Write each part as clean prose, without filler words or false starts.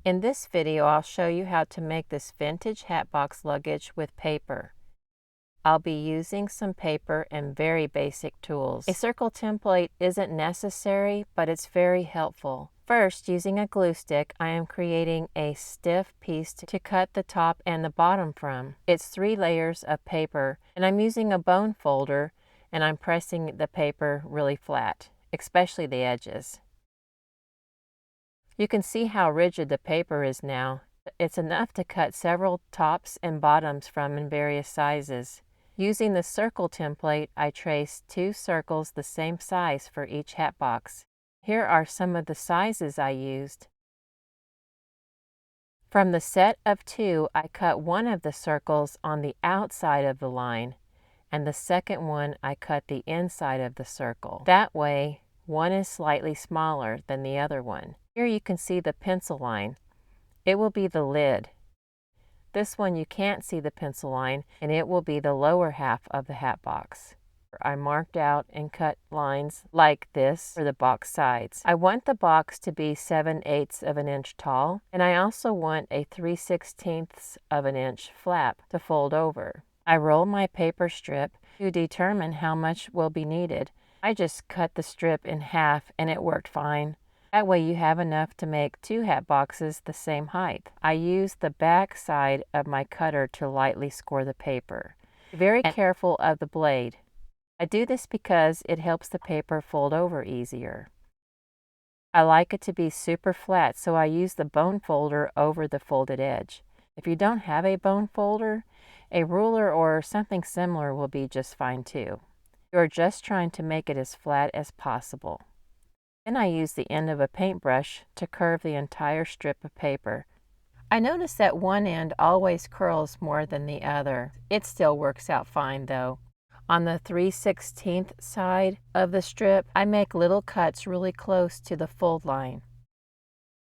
In this video, I'll show you how to make this vintage Hatbox luggage with paper. I'll be using some paper and very basic tools. A circle template isn't necessary, but it's very helpful. First, using a glue stick, I am creating a stiff piece to cut the top and the bottom from. It's 3 layers of paper, and I'm using a bone folder, and I'm pressing the paper really flat, especially the edges. You can see how rigid the paper is now. It's enough to cut several tops and bottoms from in various sizes. Using the circle template, I traced 2 circles the same size for each Hatbox. Here are some of the sizes I used. From the set of 2, I cut one of the circles on the outside of the line, and the second one I cut the inside of the circle. That way, one is slightly smaller than the other one. Here you can see the pencil line. It will be the lid. This one you can't see the pencil line, and it will be the lower half of the Hatbox. I marked out and cut lines like this for the box sides. I want the box to be 7/8 of an inch tall, and I also want a 3/16 of an inch flap to fold over. I roll my paper strip to determine how much will be needed. I just cut the strip in half and it worked fine. That way you have enough to make 2 Hatboxes the same height. I used the back side of my cutter to lightly score the paper. Be very careful of the blade. I do this because it helps the paper fold over easier. I like it to be super flat, so I use the bone folder over the folded edge. If you don't have a bone folder, a ruler or something similar will be just fine too. You are just trying to make it as flat as possible. Then I use the end of a paintbrush to curve the entire strip of paper. I notice that one end always curls more than the other. It still works out fine though. On the 3/16 side of the strip, I make little cuts really close to the fold line.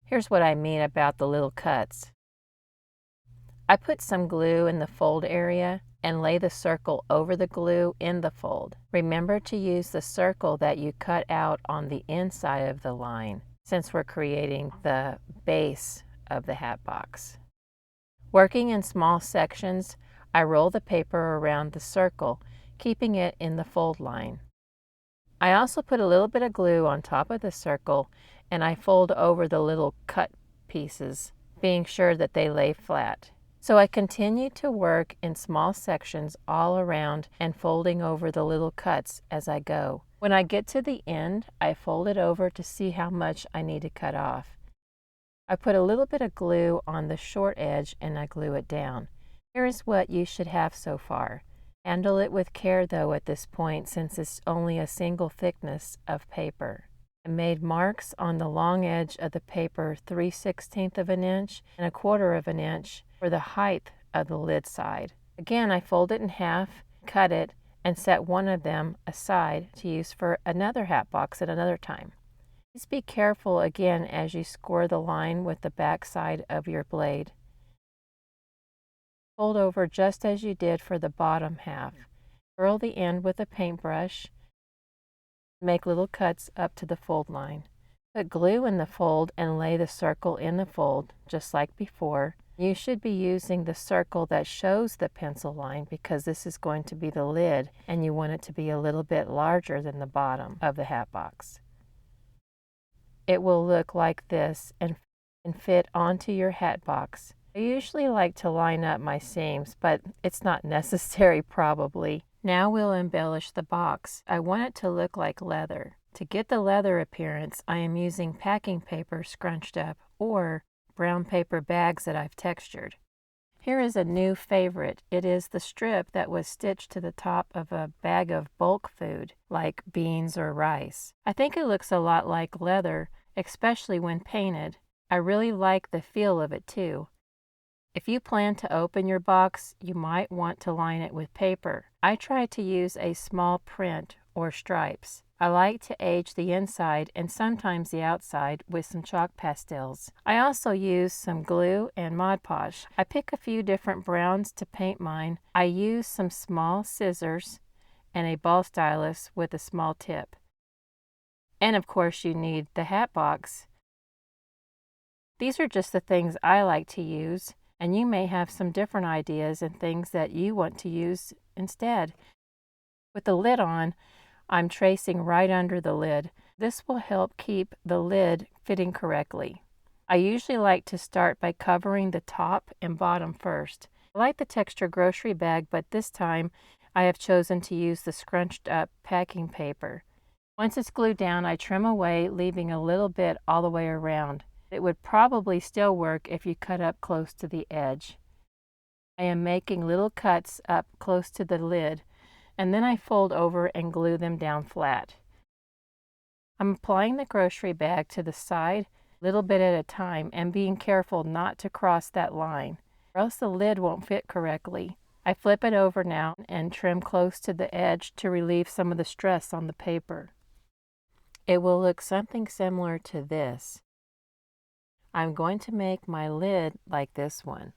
Here's what I mean about the little cuts. I put some glue in the fold area and lay the circle over the glue in the fold. Remember to use the circle that you cut out on the inside of the line, since we're creating the base of the Hatbox. Working in small sections, I roll the paper around the circle, keeping it in the fold line. I also put a little bit of glue on top of the circle, and I fold over the little cut pieces, being sure that they lay flat. So I continue to work in small sections all around and folding over the little cuts as I go. When I get to the end, I fold it over to see how much I need to cut off. I put a little bit of glue on the short edge and I glue it down. Here is what you should have so far. Handle it with care though at this point, since it's only a single thickness of paper. I made marks on the long edge of the paper 3/16 of an inch and 1/4 of an inch for the height of the lid side. Again, I fold it in half, cut it, and set one of them aside to use for another Hatbox at another time. Please be careful again as you score the line with the back side of your blade. Fold over just as you did for the bottom half. Curl the end with a paintbrush. Make little cuts up to the fold line. Put glue in the fold and lay the circle in the fold, just like before. You should be using the circle that shows the pencil line because this is going to be the lid and you want it to be a little bit larger than the bottom of the Hatbox. It will look like this and fit onto your Hatbox. I usually like to line up my seams, but it's not necessary probably. Now we'll embellish the box. I want it to look like leather. To get the leather appearance, I am using packing paper scrunched up or brown paper bags that I've textured. Here is a new favorite. It is the strip that was stitched to the top of a bag of bulk food, like beans or rice. I think it looks a lot like leather, especially when painted. I really like the feel of it too. If you plan to open your box, you might want to line it with paper. I try to use a small print or stripes. I like to age the inside and sometimes the outside with some chalk pastels. I also use some glue and Mod Podge. I pick a few different browns to paint mine. I use some small scissors and a ball stylus with a small tip. And of course you need the Hatbox These are just the things I like to use, and you may have some different ideas and things that you want to use instead. With the lid on, I'm tracing right under the lid. This will help keep the lid fitting correctly. I usually like to start by covering the top and bottom first. I like the texture grocery bag, but this time I have chosen to use the scrunched up packing paper. Once it's glued down, I trim away, leaving a little bit all the way around. It would probably still work if you cut up close to the edge. I am making little cuts up close to the lid, and then I fold over and glue them down flat. I'm applying the grocery bag to the side, little bit at a time, and being careful not to cross that line, or else the lid won't fit correctly. I flip it over now and trim close to the edge to relieve some of the stress on the paper. It will look something similar to this. I'm going to make my lid like this one.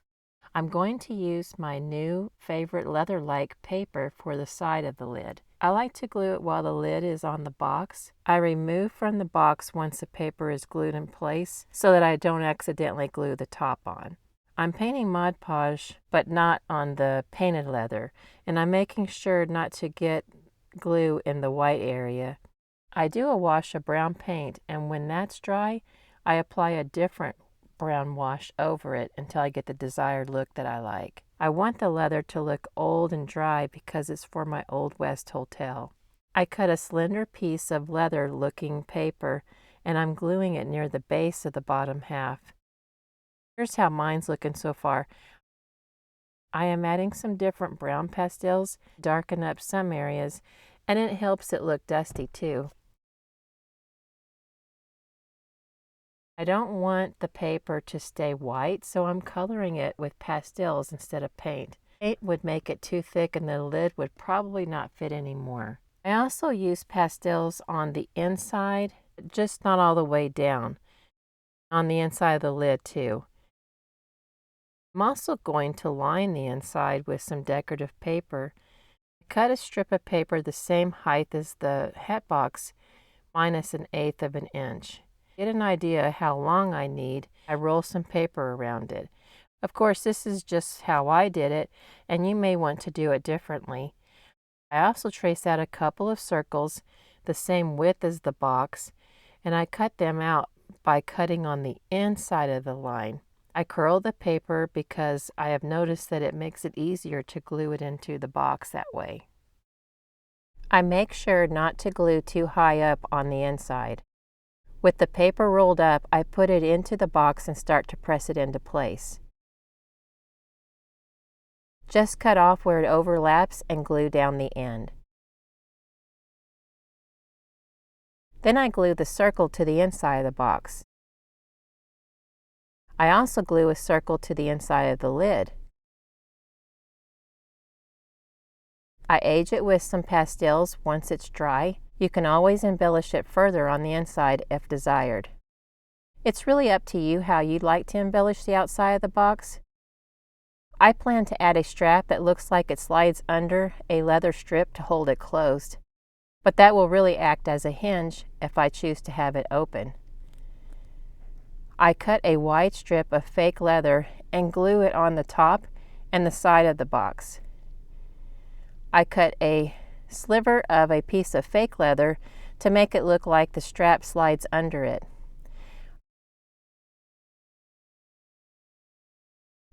I'm going to use my new favorite leather-like paper for the side of the lid. I like to glue it while the lid is on the box. I remove from the box once the paper is glued in place so that I don't accidentally glue the top on. I'm painting Mod Podge, but not on the painted leather, and I'm making sure not to get glue in the white area. I do a wash of brown paint, and when that's dry, I apply a different brown wash over it until I get the desired look that I like. I want the leather to look old and dry because it's for my Old West hotel. I cut a slender piece of leather-looking paper, and I'm gluing it near the base of the bottom half. Here's how mine's looking so far. I am adding some different brown pastels, darken up some areas, and it helps it look dusty too. I don't want the paper to stay white, so I'm coloring it with pastels instead of paint. Paint would make it too thick and the lid would probably not fit anymore. I also use pastels on the inside, just not all the way down. On the inside of the lid too. I'm also going to line the inside with some decorative paper. Cut a strip of paper the same height as the Hatbox, minus 1/8 of an inch. Get an idea how long I need, I roll some paper around it. Of course, this is just how I did it, and you may want to do it differently. I also trace out a couple of circles, the same width as the box, and I cut them out by cutting on the inside of the line. I curl the paper because I have noticed that it makes it easier to glue it into the box that way. I make sure not to glue too high up on the inside. With the paper rolled up, I put it into the box and start to press it into place. Just cut off where it overlaps and glue down the end. Then I glue the circle to the inside of the box. I also glue a circle to the inside of the lid. I age it with some pastels once it's dry. You can always embellish it further on the inside if desired. It's really up to you how you'd like to embellish the outside of the box. I plan to add a strap that looks like it slides under a leather strip to hold it closed, but that will really act as a hinge if I choose to have it open. I cut a wide strip of fake leather and glue it on the top and the side of the box. I cut a sliver of a piece of fake leather to make it look like the strap slides under it.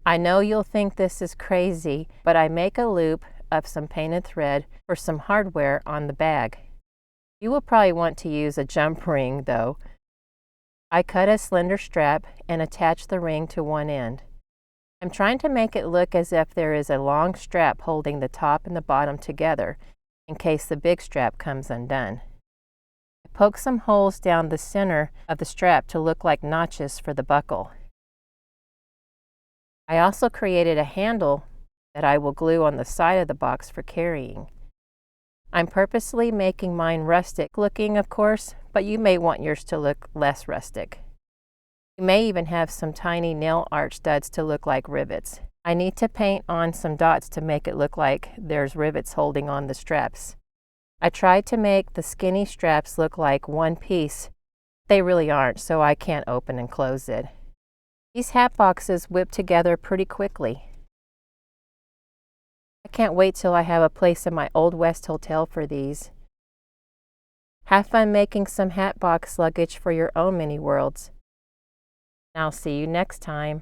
I know you'll think this is crazy, but I make a loop of some painted thread for some hardware on the bag. You will probably want to use a jump ring though. I cut a slender strap and attach the ring to one end. I'm trying to make it look as if there is a long strap holding the top and the bottom together in case the big strap comes undone. I poke some holes down the center of the strap to look like notches for the buckle. I also created a handle that I will glue on the side of the box for carrying. I'm purposely making mine rustic looking, of course, but you may want yours to look less rustic. You may even have some tiny nail art studs to look like rivets. I need to paint on some dots to make it look like there's rivets holding on the straps. I tried to make the skinny straps look like one piece. They really aren't, so I can't open and close it. These hat boxes whip together pretty quickly. I can't wait till I have a place in my Old West hotel for these. Have fun making some Hatbox luggage for your own mini worlds. I'll see you next time.